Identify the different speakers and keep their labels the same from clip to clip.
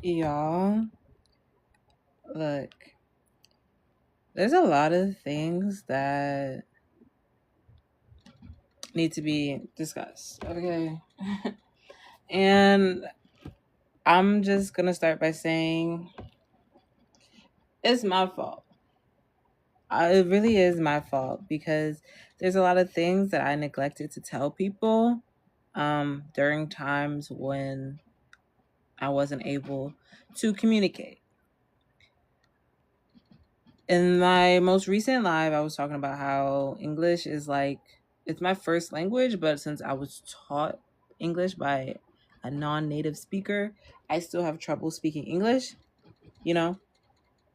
Speaker 1: Y'all, look, there's a lot of things that need to be discussed. Okay. And I'm just going to start by saying it's my fault. It really is my fault because there's a lot of things that I neglected to tell people during times when I wasn't able to communicate. In my most recent live, I was talking about how English is like, it's my first language, but since I was taught English by a non native speaker, I still have trouble speaking English, you know?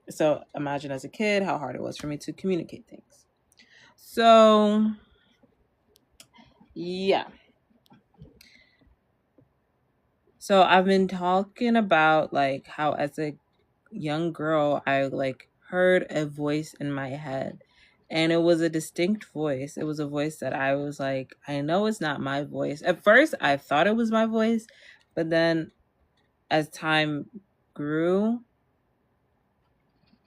Speaker 1: So imagine as a kid how hard it was for me to communicate things. So, yeah. So I've been talking about like how as a young girl I like heard a voice in my head, and it was a distinct voice. It was a voice that I was like, I know it's not my voice. At first I thought it was my voice, but then as time grew,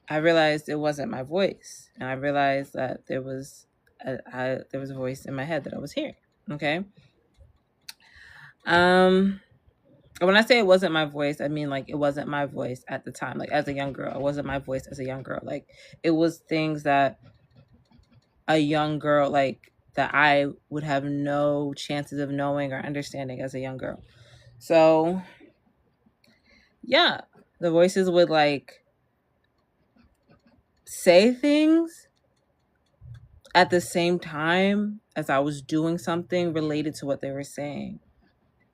Speaker 1: I realized it wasn't my voice, and I realized that there was a voice in my head that I was hearing. Okay. Um when I say it wasn't my voice, I mean like it wasn't my voice at the time. Like as a young girl, it wasn't my voice as a young girl. Like it was things that a young girl like that I would have no chances of knowing or understanding as a young girl. So yeah, the voices would like say things at the same time as I was doing something related to what they were saying.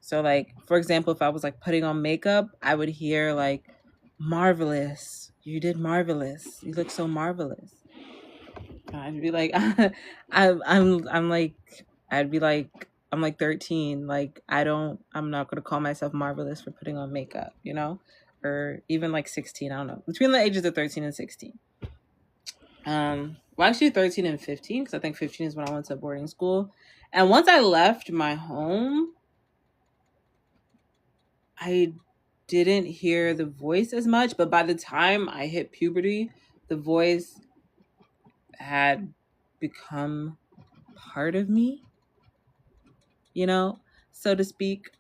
Speaker 1: So like for example, if I was like putting on makeup, I would hear like marvelous. You did marvelous. You look so marvelous. I'd be like I'm like I'd be like I'm like 13. Like I'm not gonna call myself marvelous for putting on makeup, you know? Or even like 16, I don't know. Between the ages of 13 and 16. Well actually 13 and 15, because I think 15 is when I went to boarding school. And once I left my home, I didn't hear the voice as much, but by the time I hit puberty, the voice had become part of me, you know, so to speak.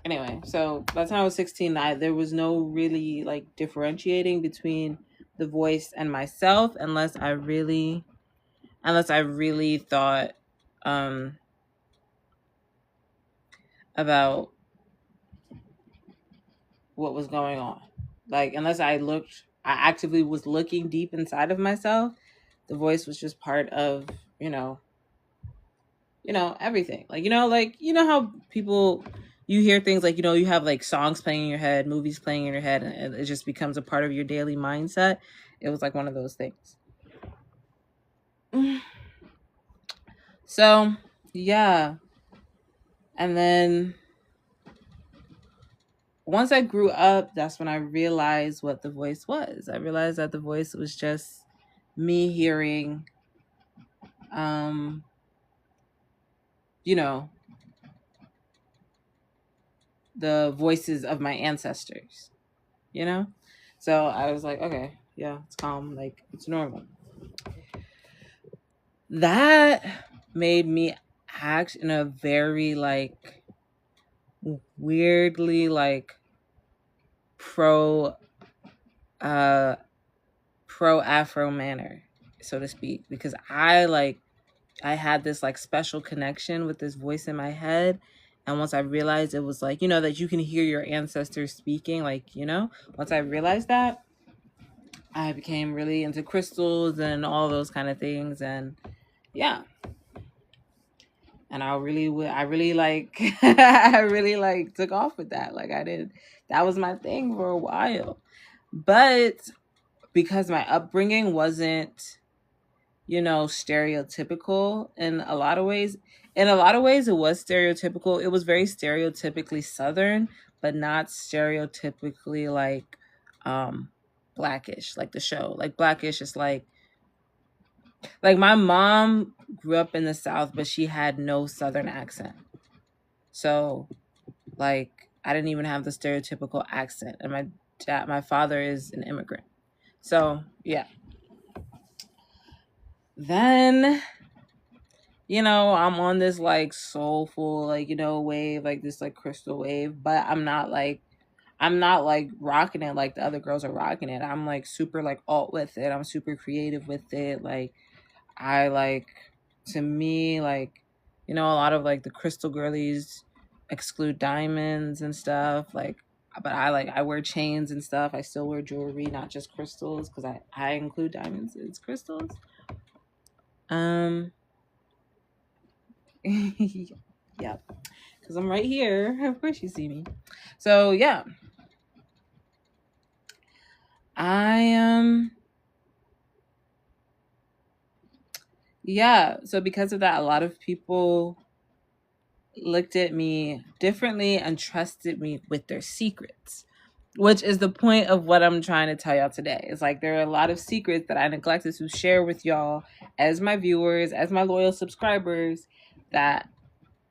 Speaker 1: Anyway, so by the time I was 16, there was no really like differentiating between the voice and myself unless I really thought um about what was going on. Like unless I actively was looking deep inside of myself, the voice was just part of, you know, everything. Like how people, you hear things like, you have like songs playing in your head, movies playing in your head, and it just becomes a part of your daily mindset. It was like one of those things. So yeah. And then once I grew up, that's when I realized what the voice was. I realized that the voice was just me hearing um you know the voices of my ancestors, you know? So I was like, okay, yeah, it's calm, like it's normal. That made me act in a very like weirdly like pro uh pro Afro manner, so to speak, because I had this like special connection with this voice in my head. And once I realized it was like, that you can hear your ancestors speaking, like, once I realized that, I became really into crystals and all those kind of things. And yeah. And I really like, I really like took off with that. Like that was my thing for a while. But because my upbringing wasn't, stereotypical in a lot of ways. In a lot of ways, it was stereotypical. It was very stereotypically Southern, but not stereotypically like Blackish, like the show. Like Blackish is like my mom grew up in the South, but she had no Southern accent. So like I didn't even have the stereotypical accent, and my my father is an immigrant. So yeah. Then, I'm on this like soulful, like, wave, like this like crystal wave, but I'm not like rocking it like the other girls are rocking it. I'm like super like alt with it. I'm super creative with it. Like I like, to me, like, a lot of like the crystal girlies exclude diamonds and stuff. Like, but I wear chains and stuff. I still wear jewelry, not just crystals, because I include diamonds as crystals. Um yeah, because I'm right here. Of course you see me. So yeah. I Yeah, so because of that, a lot of people looked at me differently and trusted me with their secrets, which is the point of what I'm trying to tell y'all today. It's like there are a lot of secrets that I neglected to share with y'all as my viewers, as my loyal subscribers, that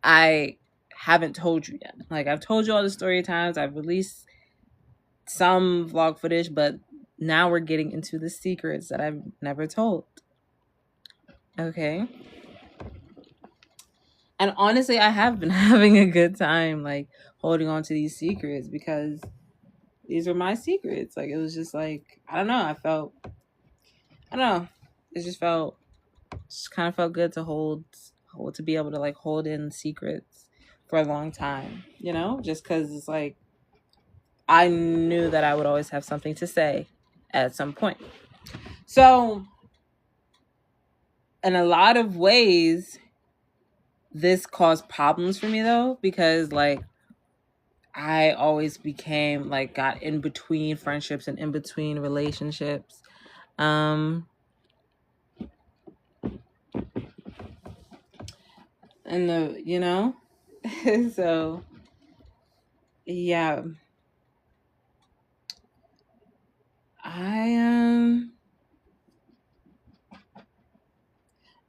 Speaker 1: I haven't told you yet. Like, I've told you all the story times, I've released some vlog footage, but now we're getting into the secrets that I've never told. Okay. And honestly, I have been having a good time, like, holding on to these secrets, because these are my secrets. Like, it was just like, I don't know. I don't know. It just kind of felt good to to be able to like hold in secrets for a long time, just because it's like, I knew that I would always have something to say at some point. So, in a lot of ways, this caused problems for me though, because like I always got in between friendships and in between relationships. And so yeah,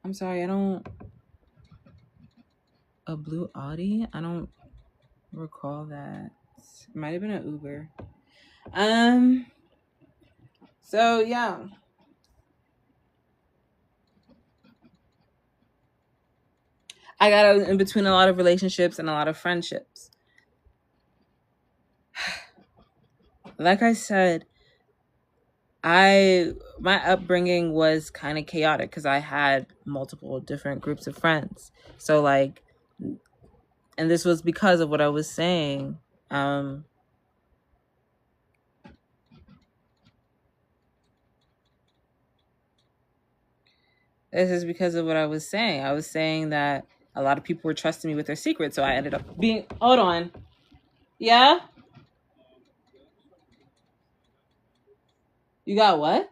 Speaker 1: I'm sorry, a blue Audi? I don't recall that. It might have been an Uber. So yeah. I got in between a lot of relationships and a lot of friendships. Like I said, my upbringing was kind of chaotic because I had multiple different groups of friends. So like, and this was because of what I was saying. This is because of what I was saying. I was saying that a lot of people were trusting me with their secrets, so I ended up being. Hold on. Yeah. You got what?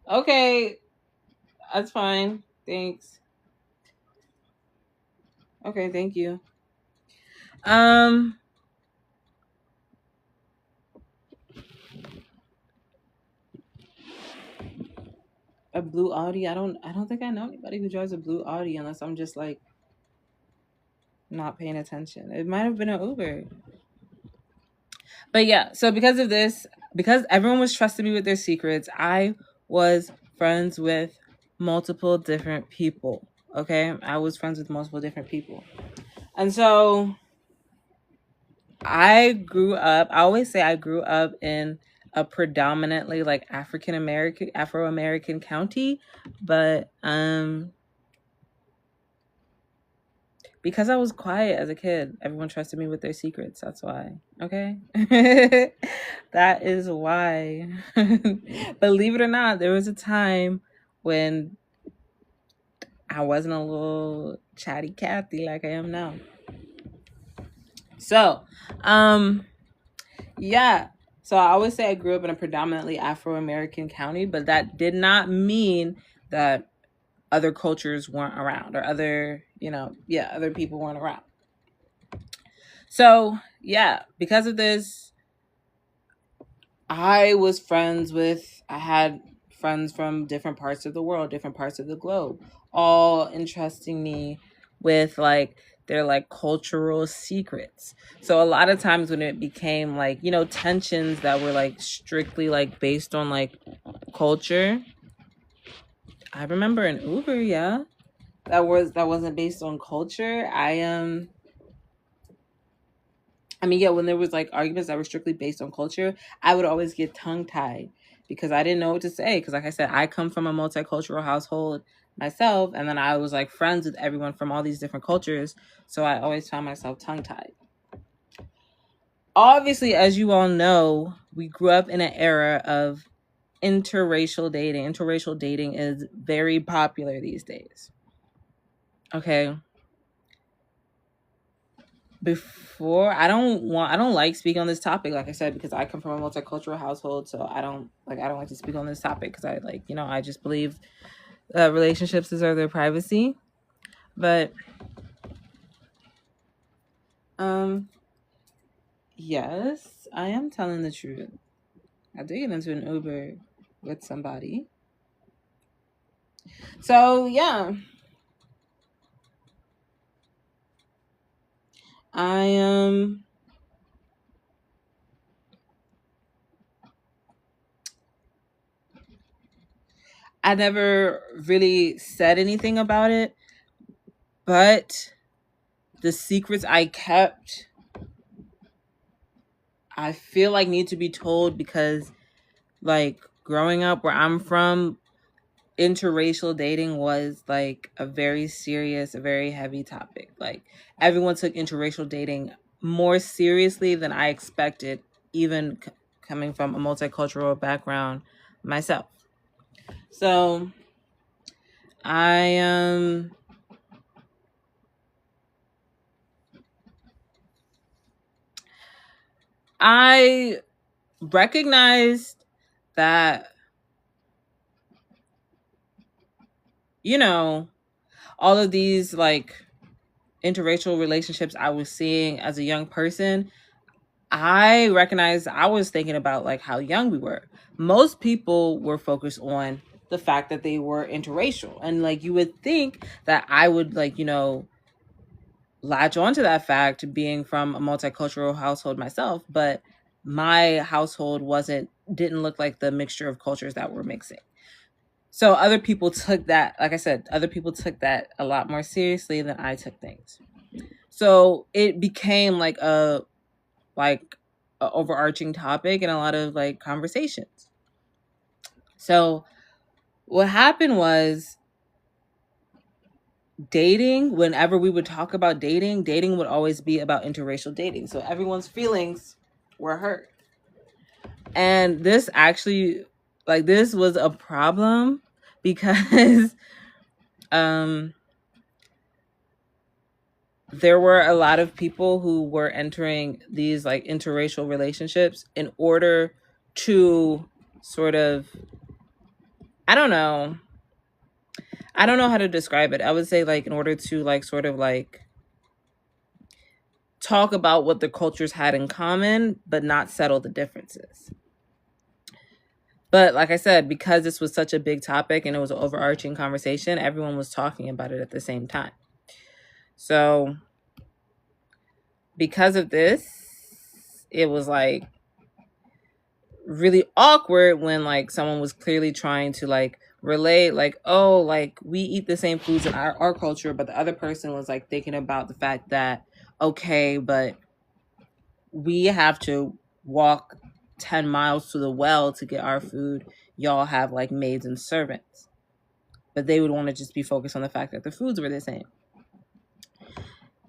Speaker 1: Okay, that's fine. Thanks. Okay, thank you. A blue Audi. I don't think I know anybody who drives a blue Audi unless I'm just like not paying attention. It might have been an Uber. But yeah, so because of this, because everyone was trusting me with their secrets, I was friends with multiple different people. Okay? I was friends with multiple different people. And so I always say I grew up in a predominantly like Afro American county, but because I was quiet as a kid, everyone trusted me with their secrets. That's why. Okay? That is why. Believe it or not, there was a time when I wasn't a little chatty Cathy like I am now. So, yeah. So I always say I grew up in a predominantly Afro-American county, but that did not mean that other cultures weren't around or other people weren't around. So yeah, because of this, I had friends from different parts of the world, different parts of the globe, all entrusting me with like their like cultural secrets. So a lot of times when it became like, you know, tensions that were like strictly like based on like culture, I remember an Uber, yeah, that wasn't based on culture. I mean, yeah, when there was like arguments that were strictly based on culture, I would always get tongue tied because I didn't know what to say. Because, like I said, I come from a multicultural household myself, and then I was like friends with everyone from all these different cultures. So I always found myself tongue tied. Obviously, as you all know, we grew up in an era of interracial dating. Interracial dating is very popular these days. Okay. Before I don't like speaking on this topic, like I said, because I come from a multicultural household, so I don't like to speak on this topic because I like, you know, I just believe relationships deserve their privacy. But yes, I am telling the truth. I did get into an Uber with somebody. So yeah, I I never really said anything about it, but the secrets I kept, I feel like need to be told because like growing up where I'm from, interracial dating was like a very serious, a very heavy topic. Like everyone took interracial dating more seriously than I expected, even coming from a multicultural background myself. So I I recognized that, you know, all of these like interracial relationships I was seeing as a young person, I recognized I was thinking about like how young we were. Most people were focused on the fact that they were interracial. And like you would think that I would like, you know, latch onto that fact being from a multicultural household myself, but my household didn't look like the mixture of cultures that were mixing. So other people took that, like I said, other people took that a lot more seriously than I took things. So it became like a overarching topic and a lot of like conversations. So what happened was dating, whenever we would talk about dating would always be about interracial dating. So everyone's feelings were hurt. And this actually, like, this was a problem because there were a lot of people who were entering these like interracial relationships in order to sort of, I don't know how to describe it. I would say like in order to like sort of like talk about what the cultures had in common, but not settle the differences. But like I said, because this was such a big topic and it was an overarching conversation, everyone was talking about it at the same time. So because of this, it was like really awkward when like someone was clearly trying to like relate like, oh, like we eat the same foods in our culture, but the other person was like thinking about the fact that, okay, but we have to walk 10 miles to the well to get our food. Y'all have like maids and servants. But they would want to just be focused on the fact that the foods were the same.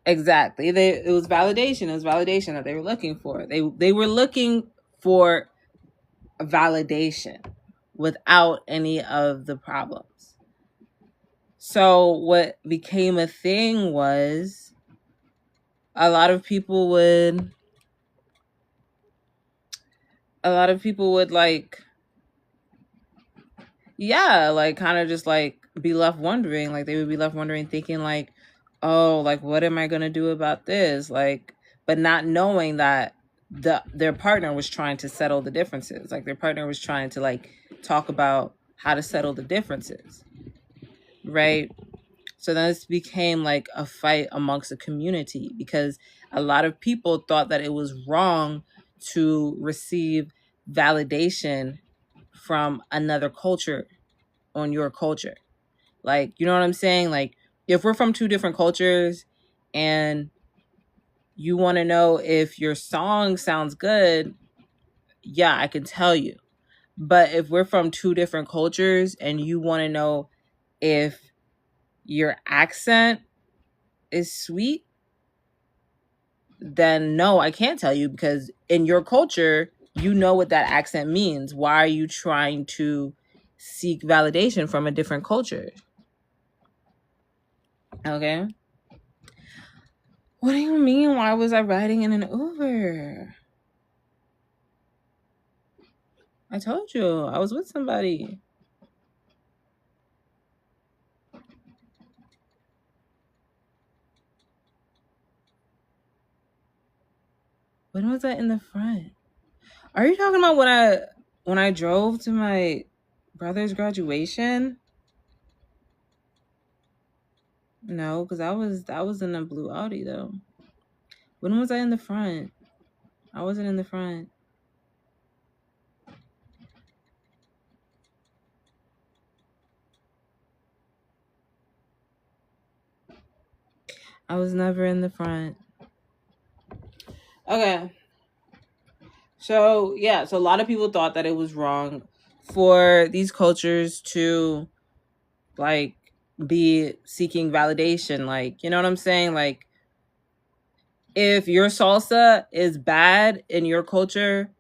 Speaker 1: Exactly. It was validation. It was validation that they were looking for. They were looking for validation without any of the problems. So what became a thing was a lot of people would like, yeah, like kind of just like be left wondering, like they would be left wondering, thinking like, oh, like what am I going to do about this? Like, but not knowing that their partner was trying to settle the differences. Like their partner was trying to like talk about how to settle the differences. Right? So then this became like a fight amongst the community because a lot of people thought that it was wrong to receive validation from another culture on your culture. Like, you know what I'm saying? Like, if we're from two different cultures and you want to know if your song sounds good, yeah, I can tell you. But if we're from two different cultures and you want to know if your accent is sweet, then no, I can't tell you because in your culture, you know what that accent means. Why are you trying to seek validation from a different culture? Okay. What do you mean? Why was I riding in an Uber? I told you I was with somebody. When was I in the front? Are you talking about when I drove to my brother's graduation? No, because I was in a blue Audi though. When was I in the front? I wasn't in the front. I was never in the front. Okay. So yeah, so a lot of people thought that it was wrong for these cultures to like be seeking validation. Like, you know what I'm saying? Like, if your salsa is bad in your culture,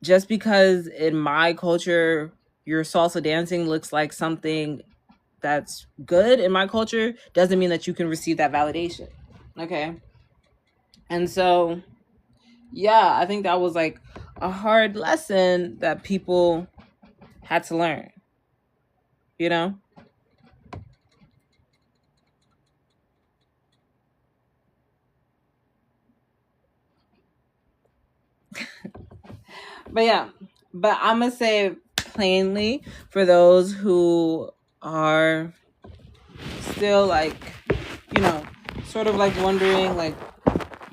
Speaker 1: just because in my culture your salsa dancing looks like something that's good in my culture doesn't mean that you can receive that validation. Okay. And so, yeah, I think that was like a hard lesson that people had to learn, you know? But yeah, but I'm going to say plainly for those who are still like, you know, sort of like wondering, like,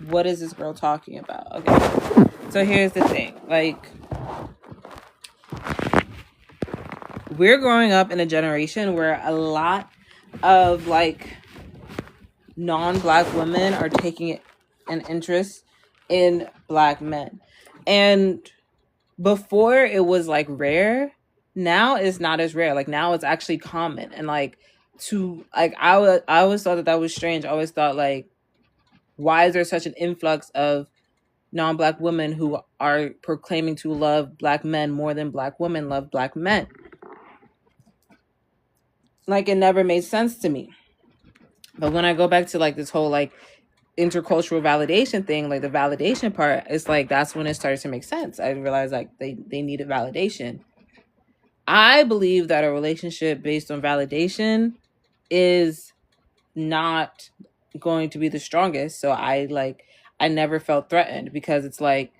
Speaker 1: what is this girl talking about? Okay. So here's the thing. Like, we're growing up in a generation where a lot of like non-black women are taking an interest in black men. And before it was like rare, now it's not as rare. Like now it's actually common. And like to like I always thought that that was strange. I always thought like, why is there such an influx of non-black women who are proclaiming to love black men more than black women love black men? Like it never made sense to me. But when I go back to like this whole like intercultural validation thing, like the validation part, it's like that's when it started to make sense. I realized like they needed validation. I believe that a relationship based on validation is not going to be the strongest. So I never felt threatened because it's like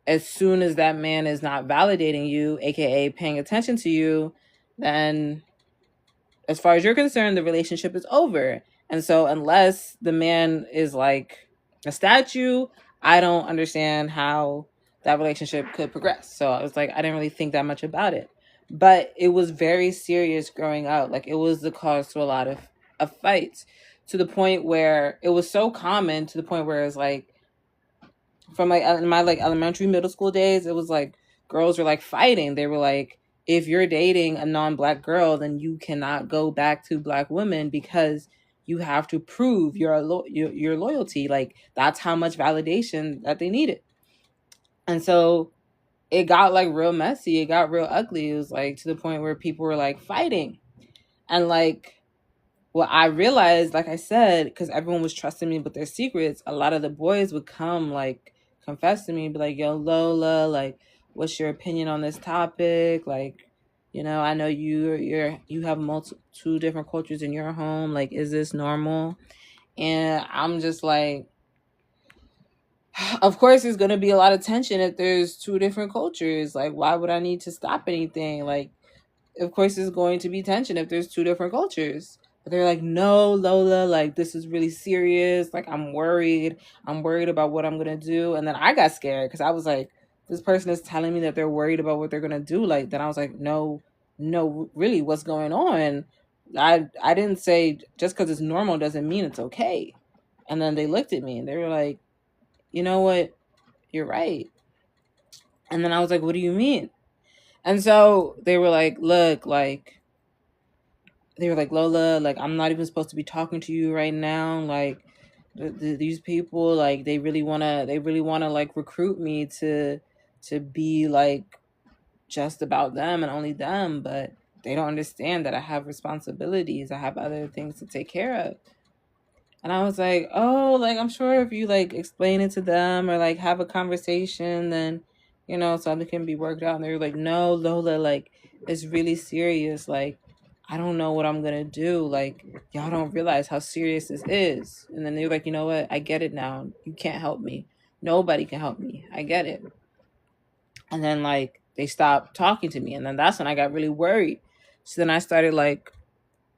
Speaker 1: as soon as that man is not validating you, aka paying attention to you, then as far as you're concerned, the relationship is over. And so unless the man is like a statue, I don't understand how that relationship could progress. So I was like, I didn't really think that much about it. But it was very serious growing up. Like it was the cause to a lot of fights to the point where it was so common to the point where it's like from like in my like elementary middle school days, it was like girls were like fighting. They were like, if you're dating a non-black girl, then you cannot go back to black women because you have to prove your loyalty. Like that's how much validation that they needed. And so it got like real messy. It got real ugly. It was like to the point where people were like fighting. And like what I realized, like I said, because everyone was trusting me with their secrets, a lot of the boys would come like confess to me, be like, yo, Lola, like, what's your opinion on this topic? Like, you know, I know you have two different cultures in your home. Like, is this normal? And I'm just like, of course there's gonna be a lot of tension if there's two different cultures. Like, why would I need to stop anything? Like, of course there's going to be tension if there's two different cultures. They're like, no, Lola, like this is really serious. Like I'm worried. I'm worried about what I'm gonna do. And then I got scared because I was like, this person is telling me that they're worried about what they're gonna do. Like then I was like, no, no, really, what's going on? I didn't say just because it's normal doesn't mean it's okay. And then they looked at me and they were like, you know what? You're right. And then I was like, what do you mean? And so they were like, look, like they were like, Lola, like I'm not even supposed to be talking to you right now. Like these people, like they really wanna like recruit me to be like just about them and only them, but they don't understand that I have responsibilities. I have other things to take care of. And I was like, oh, like I'm sure if you like explain it to them or like have a conversation, then something can be worked out. And they were like, no, Lola, like it's really serious. Like I don't know what I'm gonna do. Like y'all don't realize how serious this is. And then they were like, you know what? I get it now. You can't help me. Nobody can help me. I get it. And then like they stopped talking to me, and then that's when I got really worried. So then I started like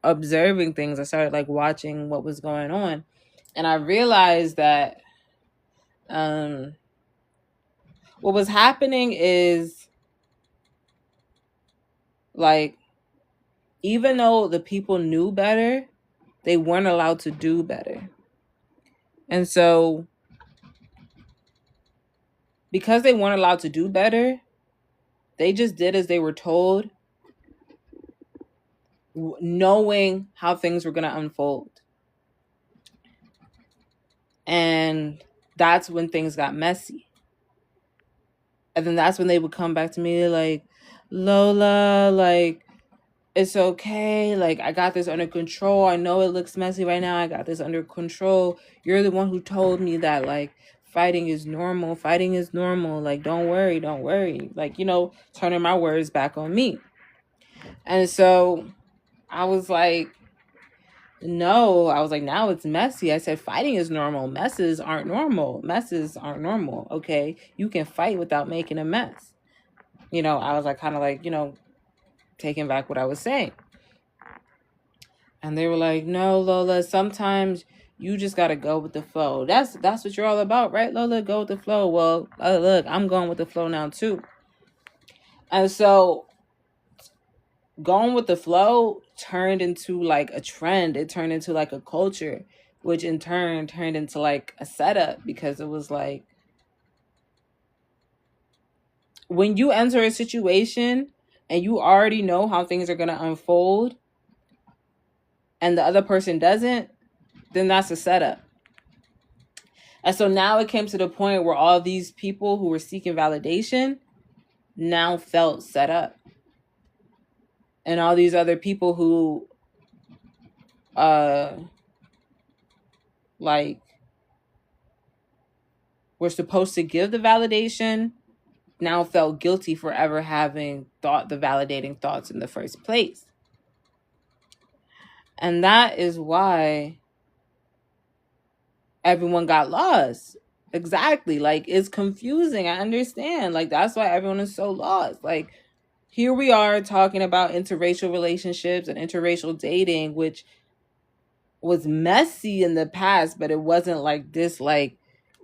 Speaker 1: observing things. I started like watching what was going on. And I realized that um what was happening is like even though the people knew better, they weren't allowed to do better. And so because they weren't allowed to do better, they just did as they were told, knowing how things were going to unfold. And that's when things got messy. And then that's when they would come back to me like, Lola, like, it's okay. Like, I got this under control. I know it looks messy right now. I got this under control. You're the one who told me that, like, fighting is normal. Fighting is normal. Like, don't worry. Don't worry. Like, turning my words back on me. And so I was like, no. I was like, now it's messy. I said, fighting is normal. Messes aren't normal. Messes aren't normal. Okay. You can fight without making a mess. I was like, kind of like, taking back what I was saying. And they were like, no, Lola, sometimes you just got to go with the flow. That's what you're all about, right, Lola? Go with the flow. Well, look, I'm going with the flow now, too. And so going with the flow turned into like a trend. It turned into like a culture, which in turn turned into like a setup, because it was like when you enter a situation and you already know how things are going to unfold and the other person doesn't, then that's a setup. And so now it came to the point where all these people who were seeking validation now felt set up. And all these other people who like were supposed to give the validation now felt guilty for ever having thought the validating thoughts in the first place. And that is why everyone got lost. Exactly. Like, it's confusing. I understand. Like, that's why everyone is so lost. Like, here we are talking about interracial relationships and interracial dating, which was messy in the past, but it wasn't like this, like,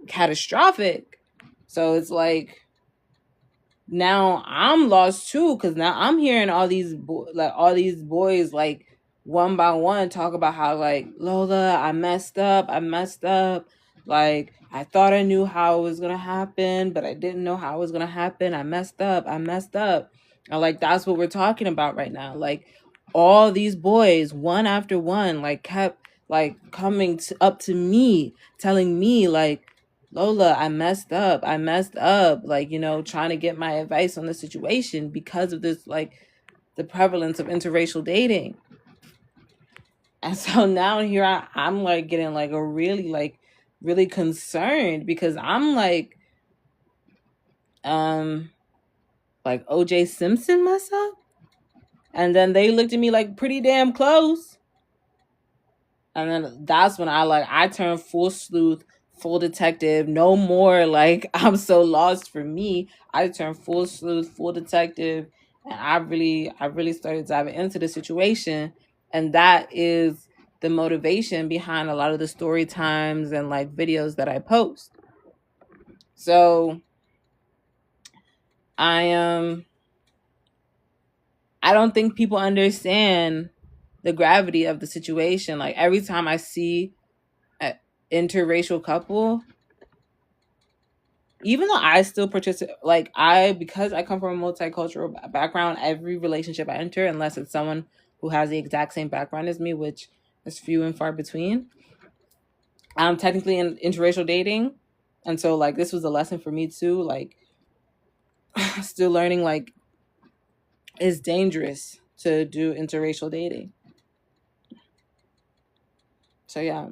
Speaker 1: catastrophic. So it's like, now I'm lost too, because now I'm hearing all these boys like one by one talk about how like, Lola, I messed up, like I thought I knew how it was gonna happen, but I didn't know how it was gonna happen. I messed up. And like that's what we're talking about right now. Like all these boys, one after one, like kept like coming up to me, telling me like, Lola, I messed up. Like, trying to get my advice on the situation because of this, like, the prevalence of interracial dating. And so now here I'm like getting like a really concerned, because I'm like OJ Simpson mess up. And then they looked at me like pretty damn close. And then that's when I turned full sleuth, full detective. No more like I'm so lost for me. I turned full sleuth, full detective, and I really started diving into the situation. And that is the motivation behind a lot of the story times and like videos that I post. So I don't think people understand the gravity of the situation. Like every time I see an interracial couple, even though I still participate, like because I come from a multicultural background, every relationship I enter, unless it's someone who has the exact same background as me, which is few and far between, I'm technically in interracial dating. And so like this was a lesson for me too, like still learning like it's dangerous to do interracial dating. So yeah.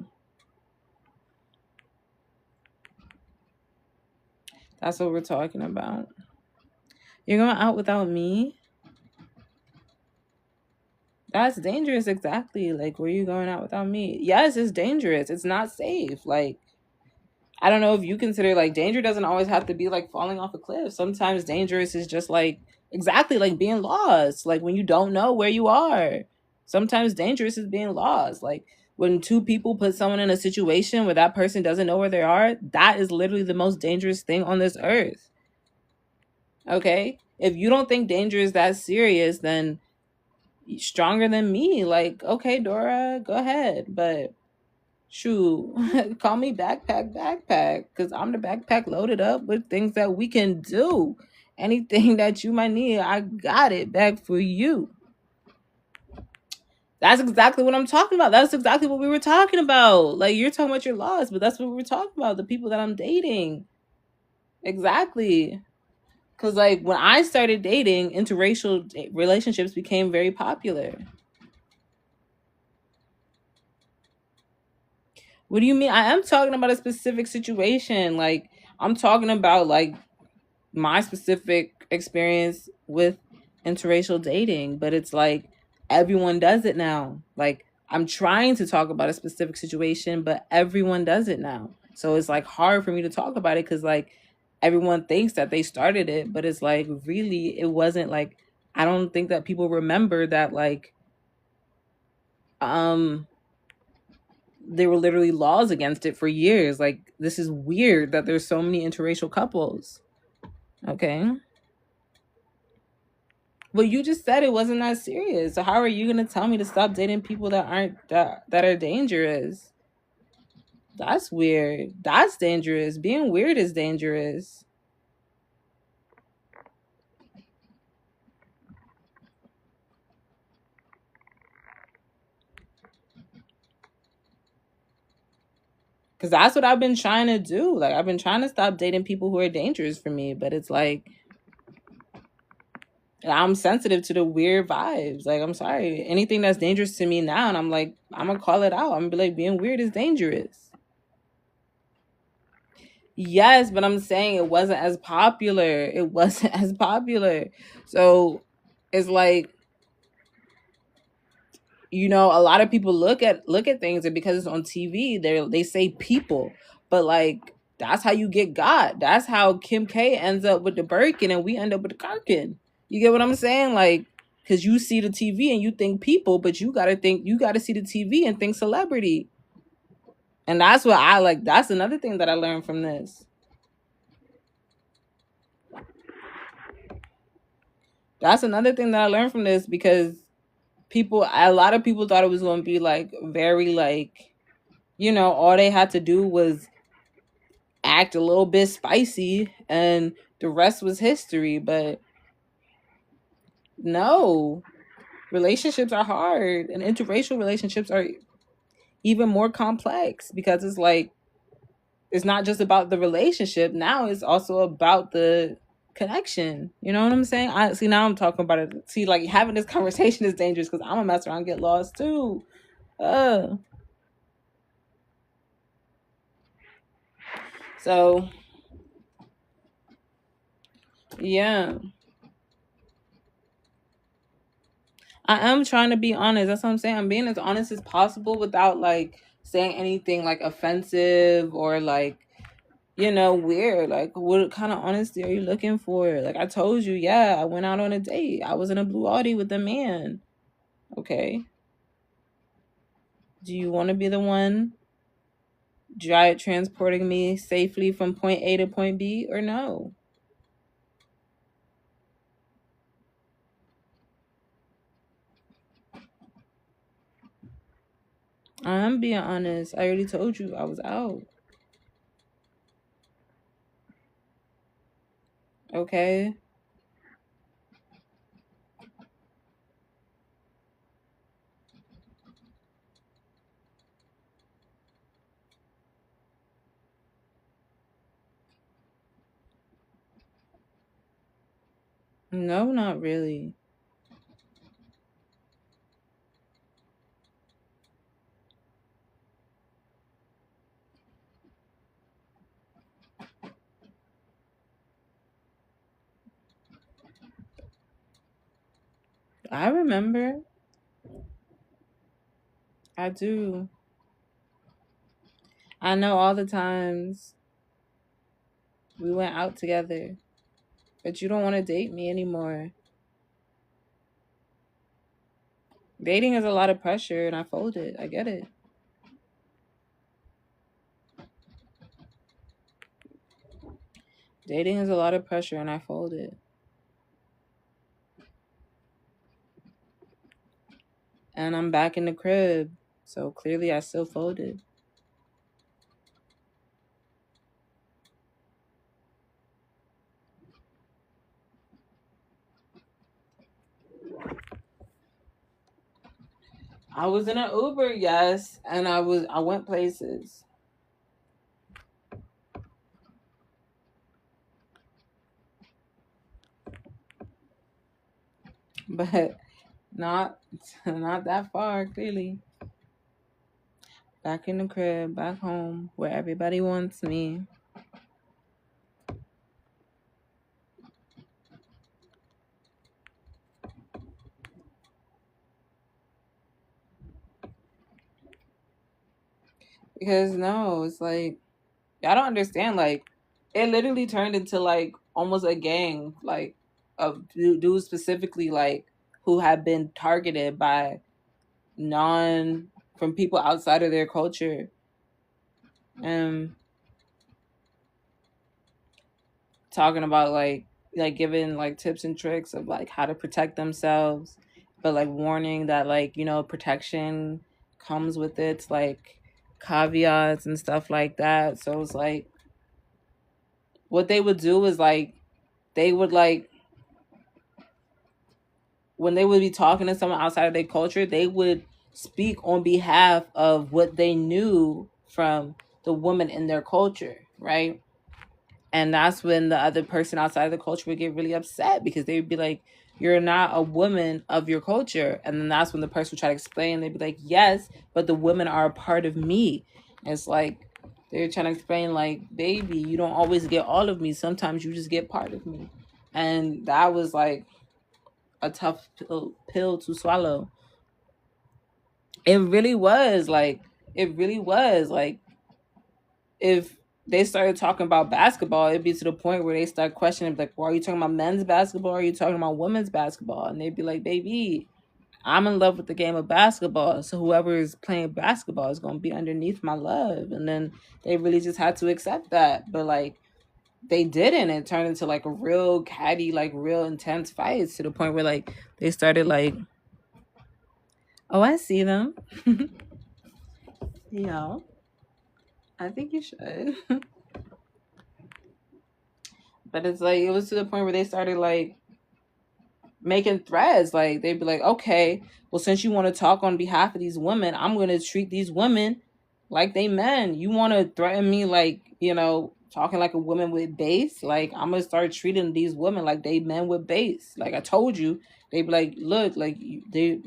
Speaker 1: That's what we're talking about. You're going out without me? That's dangerous, exactly. Like, where you going out without me? Yes, it's dangerous. It's not safe. Like, I don't know if you consider like danger doesn't always have to be like falling off a cliff. Sometimes dangerous is just like exactly like being lost. Like when you don't know where you are. Sometimes dangerous is being lost. Like when two people put someone in a situation where that person doesn't know where they are, that is literally the most dangerous thing on this earth. Okay? If you don't think danger is that serious, then stronger than me. Like, okay, Dora, go ahead. But shoot, call me backpack, because I'm the backpack loaded up with things that we can do. Anything that you might need, I got it back for you. That's exactly what I'm talking about. That's exactly what we were talking about. Like, you're talking about your loss, but that's what we were talking about. The people that I'm dating. Exactly. Because, like, when I started dating, interracial relationships became very popular. What do you mean? I am talking about a specific situation. Like, I'm talking about, like, my specific experience with interracial dating, but it's like everyone does it now. Like, I'm trying to talk about a specific situation, but everyone does it now. So it's like hard for me to talk about it because, like, everyone thinks that they started it, but it's like really, it wasn't like, I don't think that people remember that, like, there were literally laws against it for years. Like, this is weird that there's so many interracial couples. Okay. Well, you just said it wasn't that serious. So how are you gonna tell me to stop dating people that aren't that are dangerous? That's weird. That's dangerous. Being weird is dangerous. Cause that's what I've been trying to do. Like, I've been trying to stop dating people who are dangerous for me, but it's like I'm sensitive to the weird vibes. Like, I'm sorry. Anything that's dangerous to me now, and I'm like, I'm gonna call it out. I'm gonna be like, being weird is dangerous. Yes, but I'm saying it wasn't as popular. It wasn't as popular. So it's like, a lot of people look at things, and because it's on TV, they say people. But like, that's how you get got. That's how Kim K ends up with the Birkin and we end up with the Karkin. You get what I'm saying? Like, because you see the TV and you think people, but you gotta see the TV and think celebrity. And that's what I like. That's another thing that I learned from this. That's another thing that I learned from this, because a lot of people thought it was going to be like very like, all they had to do was act a little bit spicy and the rest was history. But no, relationships are hard, and interracial relationships are even more complex, because it's like, it's not just about the relationship. Now it's also about the connection. You know what I'm saying? I see, now I'm talking about it. See, like, having this conversation is dangerous because I'm gonna mess around and get lost too. So yeah, I am trying to be honest. That's what I'm saying. I'm being as honest as possible without like saying anything like offensive or like, weird. Like, what kind of honesty are you looking for? Like, I told you, yeah, I went out on a date. I was in a blue Audi with a man. Okay. Do you want to be the one transporting me safely from point A to point B, or no? I'm being honest. I already told you I was out. Okay? No, not really. I remember. I do. I know all the times we went out together, but you don't want to date me anymore. Dating is a lot of pressure, and I folded. I get it. Dating is a lot of pressure, and I folded. And I'm back in the crib, so clearly I still folded. I was in an Uber, yes, and I went places. But not not that far, clearly. Back in the crib, back home, where everybody wants me. Because no, it's like I don't understand. Like it literally turned into like almost a gang, like of dudes specifically, like who have been targeted by non from people outside of their culture. And talking about like giving like tips and tricks of like how to protect themselves, but like warning that like protection comes with its like caveats and stuff like that. So it's like what they would do is like they would like when they would be talking to someone outside of their culture, they would speak on behalf of what they knew from the woman in their culture, right? And that's when the other person outside of the culture would get really upset because they would be like, "You're not a woman of your culture." And then that's when the person would try to explain. They'd be like, "Yes, but the women are a part of me." And it's like they're trying to explain, like, "Baby, you don't always get all of me. Sometimes you just get part of me." And that was like a tough pill to swallow. It really was like, it really was like, if they started talking about basketball, it'd be to the point where they start questioning, like, well, are you talking about men's basketball? Or are you talking about women's basketball? And they'd be like, baby, I'm in love with the game of basketball. So whoever is playing basketball is going to be underneath my love. And then they really just had to accept that. But like, they didn't. It turned into like a real catty, like real intense fights to the point where like they started like, oh, I see them. Yeah, I think you should. But it's like, it was to the point where they started like making threads. Like they'd be like, okay, well, since you want to talk on behalf of these women, I'm going to treat these women like they men. You want to threaten me like, talking like a woman with base? Like I'm going to start treating these women like they men with base. Like I told you, they'd be like, look, like they,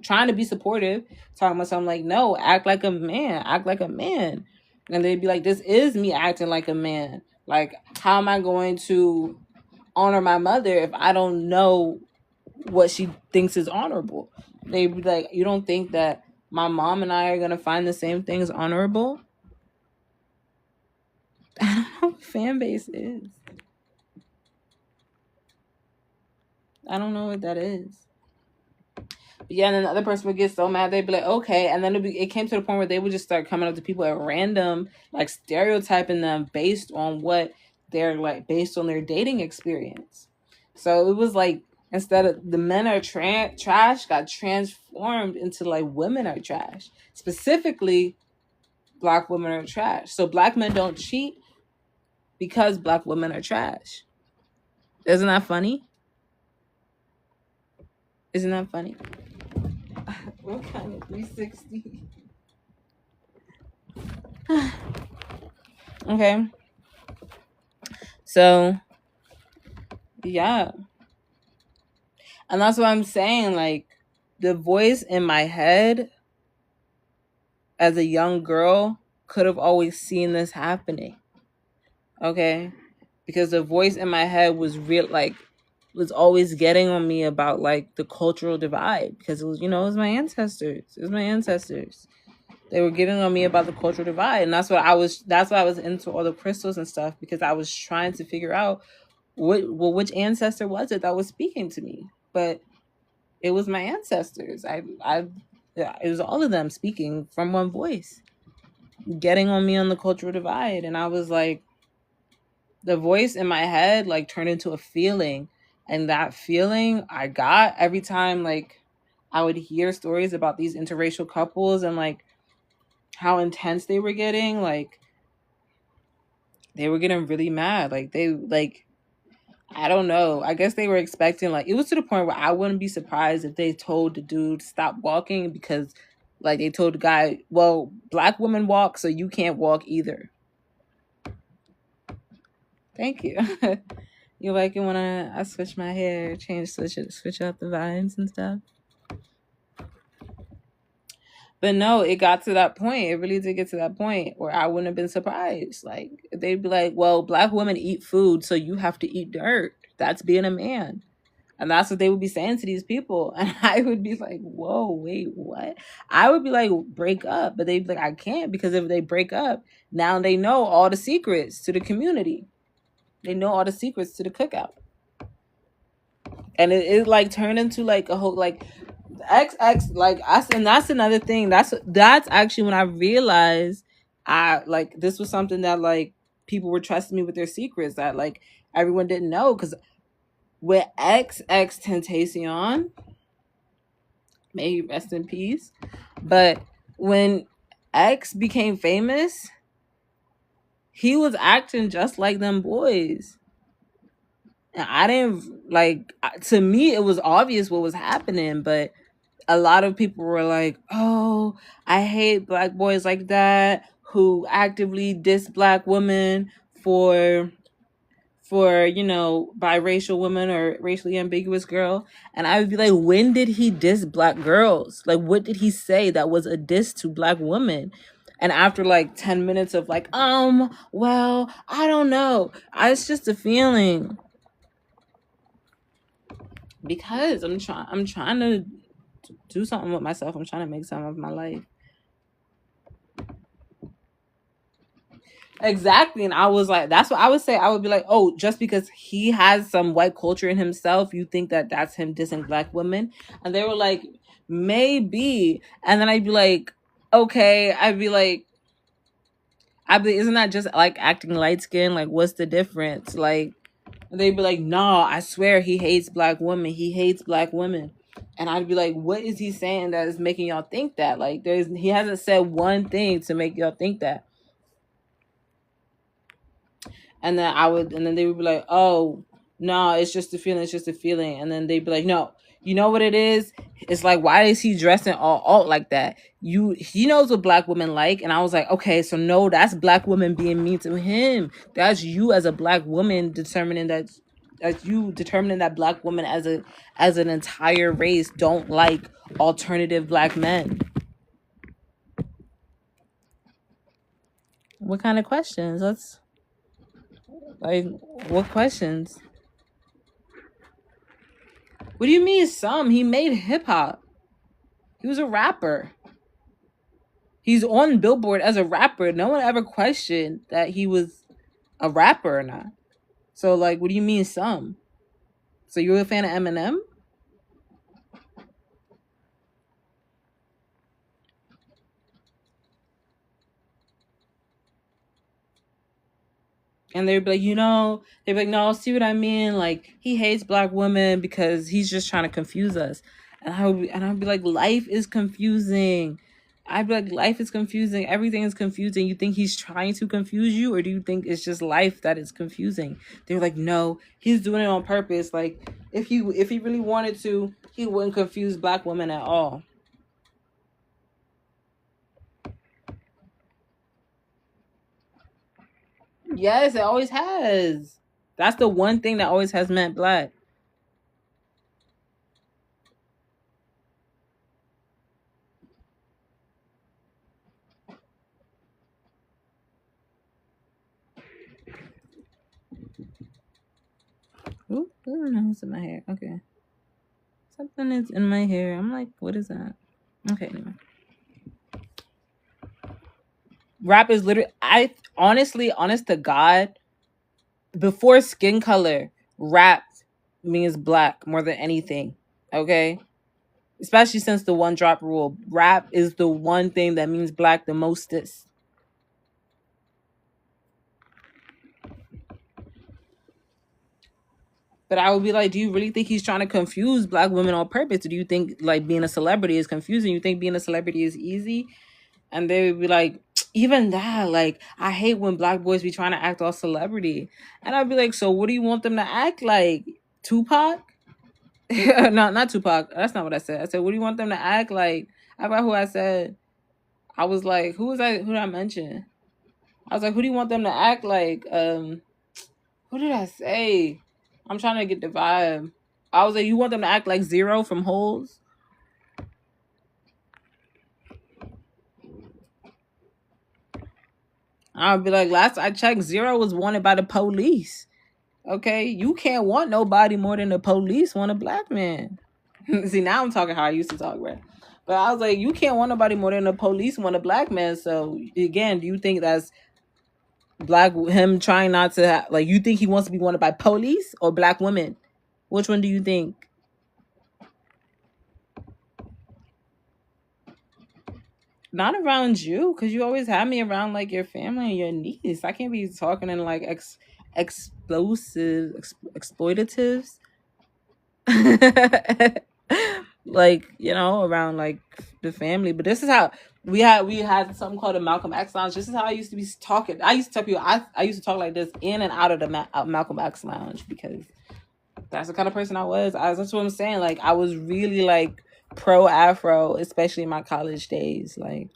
Speaker 1: trying to be supportive, talking about something like, no, act like a man, act like a man. And they'd be like, this is me acting like a man. Like, how am I going to honor my mother if I don't know what she thinks is honorable? They'd be like, you don't think that my mom and I are gonna find the same things honorable? I don't know what fan base is. I don't know what that is. Yeah, and then the other person would get so mad they'd be like, okay, and then it came to the point where they would just start coming up to people at random, like stereotyping them based on what they're like, based on their dating experience. So it was like instead of the men are trash, got transformed into like women are trash. Specifically, black women are trash. So black men don't cheat because black women are trash. Isn't that funny? Isn't that funny? What kind of 360? Okay. So, yeah. And that's what I'm saying. Like, the voice in my head as a young girl could have always seen this happening. Okay. Because the voice in my head was real, like, was always getting on me about like the cultural divide because it was, it was my ancestors. It was my ancestors. They were getting on me about the cultural divide. And that's why I was into all the crystals and stuff, because I was trying to figure out which ancestor was it that was speaking to me. But it was my ancestors. It was all of them speaking from one voice, getting on me on the cultural divide. And I was like, the voice in my head like turned into a feeling, and that feeling I got every time like I would hear stories about these interracial couples and like how intense they were getting. Like, they were getting really mad. Like, they like, I don't know. I guess they were expecting, like, it was to the point where I wouldn't be surprised if they told the dude stop walking because, like, they told the guy, well, black women walk, so you can't walk either. Thank you. You like it when I switch my hair, switch out the vines and stuff? But no, it got to that point. It really did get to that point where I wouldn't have been surprised. Like, they'd be like, well, black women eat food, so you have to eat dirt. That's being a man. And that's what they would be saying to these people. And I would be like, whoa, wait, what? I would be like, break up. But they'd be like, I can't, because if they break up, now they know all the secrets to the community. They know all the secrets to the cookout. And it like turned into like a whole like XX like us. And that's another thing. That's actually when I realized I like this was something that like people were trusting me with their secrets that like everyone didn't know. Because with XX Tentacion, may he rest in peace, but when X became famous, he was acting just like them boys. And I didn't like, to me it was obvious what was happening, but a lot of people were like, oh, I hate black boys like that who actively diss black women for biracial women or racially ambiguous girl. And I would be like, when did he diss black girls? Like, what did he say that was a diss to black women? And after like 10 minutes of like, well, I don't know, it's just a feeling. Because I'm trying to do something with myself. I'm trying to make something of my life. Exactly. And I was like, that's what I would say. I would be like, oh, just because he has some white culture in himself, you think that that's him dissing black women? And they were like, maybe. And then I'd be like, okay. Isn't that just like acting light skin? Like, what's the difference? Like, they'd be like, no, I swear he hates black women. He hates black women. And I'd be like, what is he saying that is making y'all think that? Like, he hasn't said one thing to make y'all think that. And then they would be like, oh, no, it's just a feeling, it's just a feeling. And then they'd be like, no, you know what it is? It's like, why is he dressing all alt like that? He knows what black women like. And I was like, okay, so no, that's black women being mean to him. That's you as a black woman determining that black women as an entire race don't like alternative black men. What kind of questions? What questions? What do you mean some? He made hip hop. He was a rapper. He's on Billboard as a rapper. No one ever questioned that he was a rapper or not. So like, what do you mean some? So you're a fan of Eminem? And they'd be like, they'd be like, no, see what I mean? Like, he hates black women because he's just trying to confuse us. And I'd be like, life is confusing. I'd be like, life is confusing. Everything is confusing. You think he's trying to confuse you, or do you think it's just life that is confusing? They're like, no, he's doing it on purpose. Like, if he really wanted to, he wouldn't confuse black women at all. Yes, it always has. That's the one thing that always has meant black. Ooh, I don't know what's in my hair. Okay. Something is in my hair. I'm like, what is that? Okay, anyway. Rap is literally, I honestly, honest to God, before skin color, rap means black more than anything. Okay? Especially since the one drop rule. Rap is the one thing that means black the mostest. But I would be like, do you really think he's trying to confuse black women on purpose? Or do you think like being a celebrity is confusing? You think being a celebrity is easy? And they would be like, even that, like, I hate when black boys be trying to act all celebrity. And I'd be like, so what do you want them to act like? Tupac? No, not Tupac. That's not what I said. I said, what do you want them to act like? I forgot who I said. I was like, who was I? Who did I mention? I was like, who do you want them to act like? Who did I say? I'm trying to get the vibe. I was like, you want them to act like Zero from Holes? I'll be like, last I checked, Zero was wanted by the police. Okay, you can't want nobody more than the police want a black man. See, now I'm talking how I used to talk, right? But I was like, you can't want nobody more than the police want a black man. So again, do you think that's black him trying not to like? You think he wants to be wanted by police or black women? Which one do you think? Not around you, because you always have me around like your family and your niece. I can't be talking in like explosive exploitatives. Like, around like the family. But this is how we had something called a Malcolm X lounge. This is how I used to be talking. I used to tell people I used to talk like this in and out of the Malcolm X lounge, because that's the kind of person I was. That's what I'm saying. Like, I was really like pro Afro, especially in my college days. Like,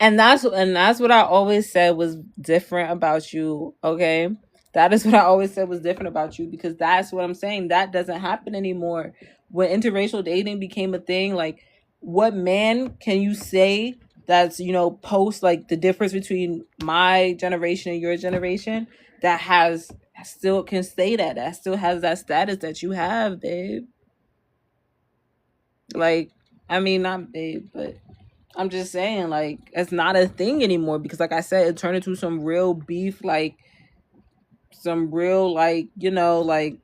Speaker 1: and that's what I always said was different about you. Okay, that is what I always said was different about you, because that's what I'm saying. That doesn't happen anymore. When interracial dating became a thing, like, what man can you say that's post like the difference between my generation and your generation that has still can say that still has that status that you have, babe? Like, I mean, not babe, but I'm just saying, like, it's not a thing anymore, because, like I said, it turned into some real beef, like, some real, like, like,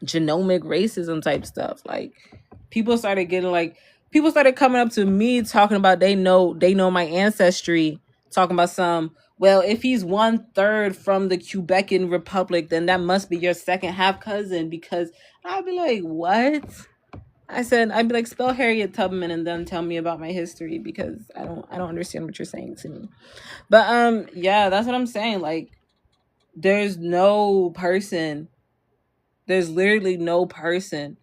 Speaker 1: genomic racism type stuff. Like, people started getting, like, people started coming up to me talking about they know my ancestry, talking about well, if he's 1/3 from the Quebecan Republic, then that must be your second half cousin, because I'd be like, what? I'd be like, spell Harriet Tubman and then tell me about my history, because I don't understand what you're saying to me. But yeah, that's what I'm saying. Like, there's no person, there's literally no person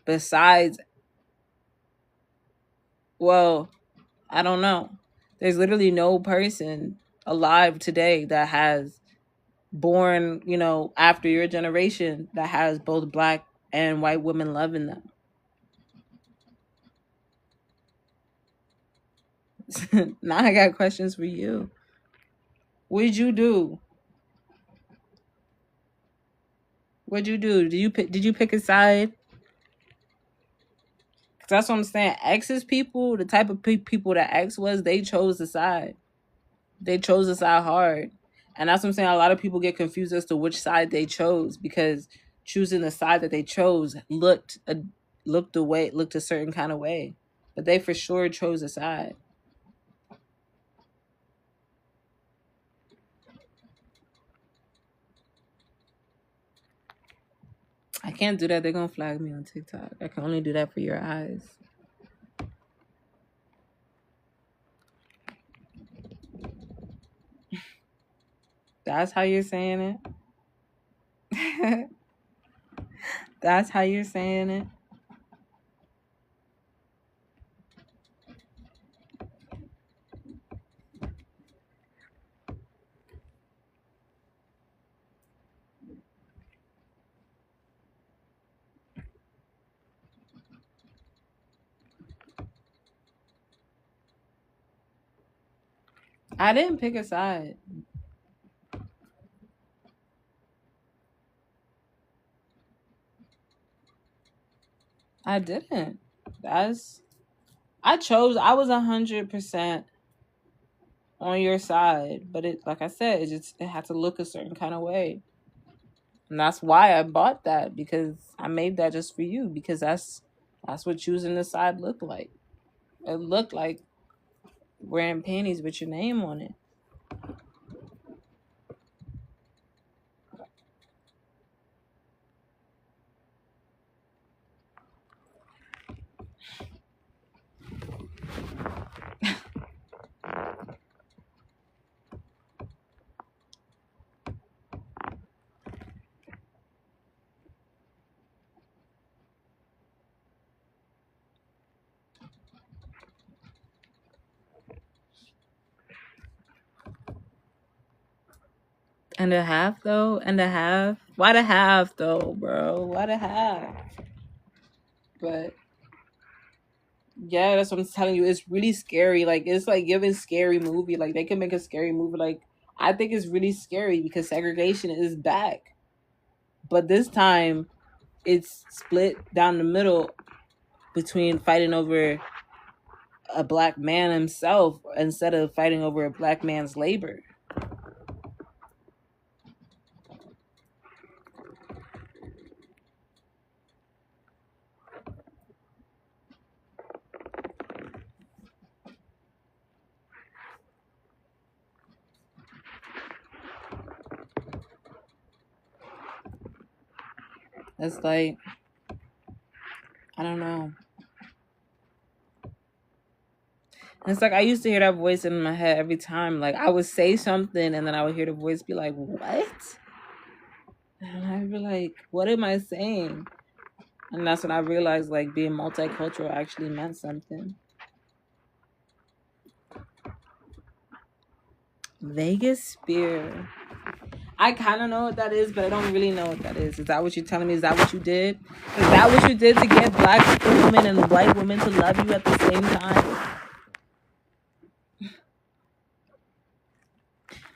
Speaker 1: besides, well, I don't know. There's literally no person alive today that has born, after your generation, that has both black and white women loving them. Now I got questions for you. What did you do? What'd you do? Did you pick a side? 'Cause that's what I'm saying. X's people, the type of people that X was, they chose the side. They chose the side hard. And that's what I'm saying. A lot of people get confused as to which side they chose, because choosing the side that they chose looked a certain kind of way. but they for sure chose a side. I can't do that. They're gonna flag me on TikTok. I can only do that for your eyes. That's how you're saying it. That's how you're saying it. I didn't pick a side. I didn't. That's I chose. I was 100% on your side, but it, like I said, it had to look a certain kind of way, and that's why I bought that, because I made that just for you, because that's what choosing the side looked like. It looked like wearing panties with your name on it. And a half though, and a half. Why the half though, bro? Why the half? But yeah, that's what I'm telling you. It's really scary. Like, it's like giving scary movie. Like, they can make a scary movie. Like, I think it's really scary because segregation is back, but this time it's split down the middle between fighting over a black man himself instead of fighting over a black man's labor. It's like, I don't know. It's like I used to hear that voice in my head every time. Like, I would say something and then I would hear the voice be like, "What?" And I'd be like, "What am I saying?" And that's when I realized, like, being multicultural actually meant something. Vegas Spear. I kind of know what that is, but I don't really know what that is. Is that what you're telling me? Is that what you did? Is that what you did to get black women and white women to love you at the same time?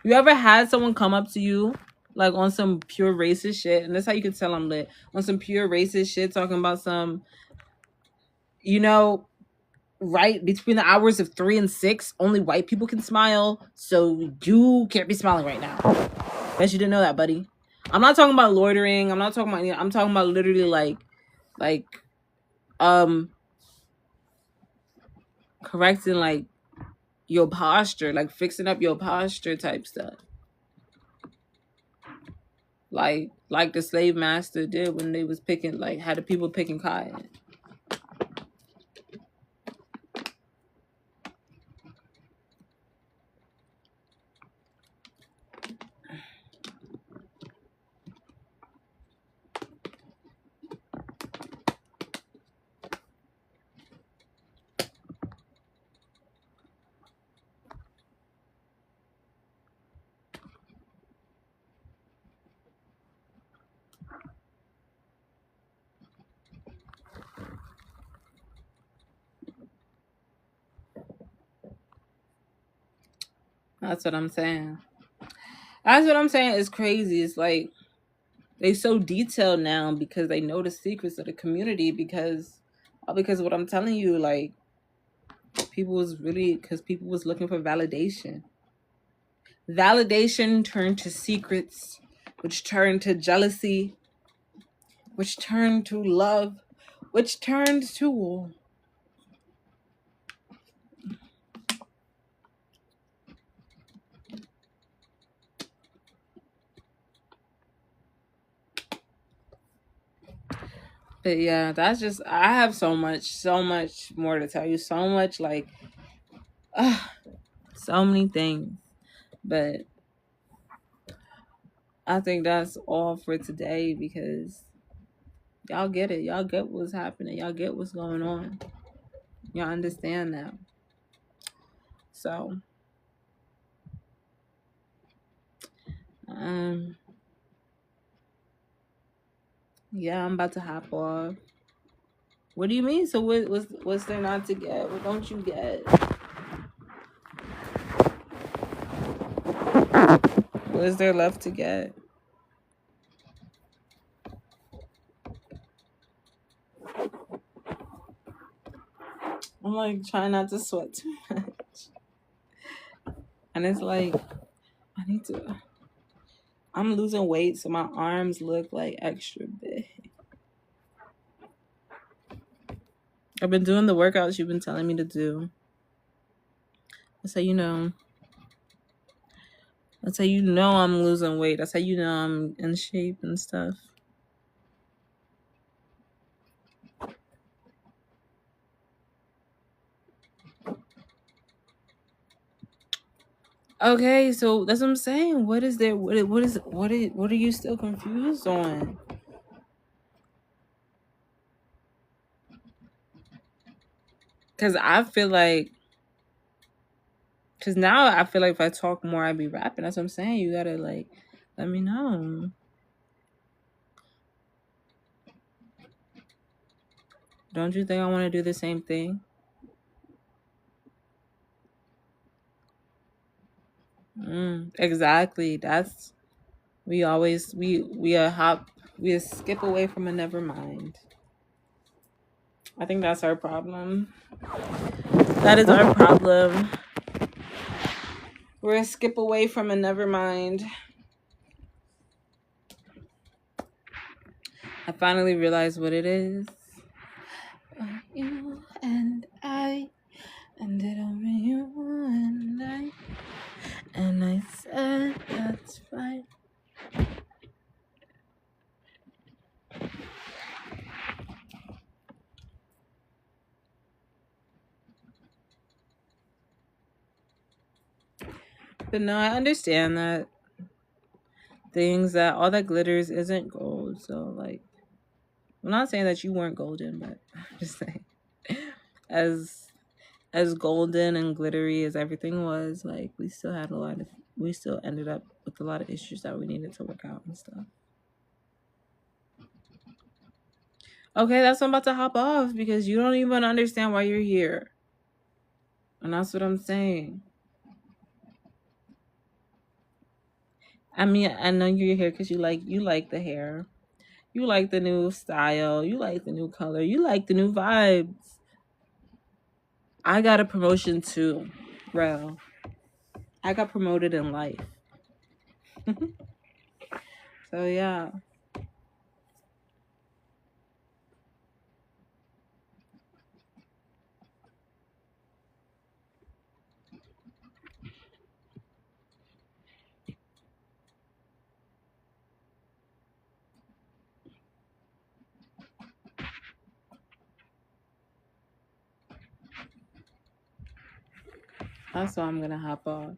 Speaker 1: You ever had someone come up to you like on some pure racist shit? And that's how you can tell I'm lit. On some pure racist shit, talking about some, you know, right between the hours of 3 and 6, only white people can smile. So you can't be smiling right now. Bet you didn't know that, buddy. I'm not talking about loitering. I'm not talking about. I'm talking about literally like, correcting like your posture, like fixing up your posture type stuff. Like the slave master did when they was picking, like, had the people picking cotton. That's what I'm saying. That's what I'm saying. It's crazy. It's like they so detailed now because they know the secrets of the community, because of what I'm telling you. Like, people was really, because people was looking for validation. Validation turned to secrets, which turned to jealousy, which turned to love, which turned to But yeah, that's just, I have so much more to tell you. So much, like, uh, so many things. But I think that's all for today because y'all get it. Y'all get what's happening. Y'all get what's going on. Y'all understand now. So, um, yeah, I'm about to hop off. What do you mean? So what's there not to get? What don't you get? What is there left to get? I'm like trying not to sweat too much. And it's like I need to I'm losing weight so my arms look like extra big. I've been doing the workouts you've been telling me to do. That's how you know. That's how you know I'm losing weight. That's how you know I'm in shape and stuff. Okay, so that's what I'm saying. What is there? What are you still confused on? Because I feel like, because now I feel like if I talk more, I'd be rapping. That's what I'm saying. You gotta like let me know. Don't you think I want to do the same thing? Exactly. That's we always we skip away from a never mind. I think that's our problem. That is our problem. We're a skip away from a never mind. I finally realized what it is. You and I, and it only you and I said that's fine. But no, I understand that things that all that glitters isn't gold. So like, I'm not saying that you weren't golden, but I'm just saying, as golden and glittery as everything was, like we still ended up with a lot of issues that we needed to work out and stuff. Okay, that's why I'm about to hop off because you don't even understand why you're here. And that's what I'm saying. I mean, I know you're here because you like the hair. You like the new style. You like the new color. You like the new vibes. I got a promotion too, bro. I got promoted in life. So yeah. That's why I'm gonna hop off.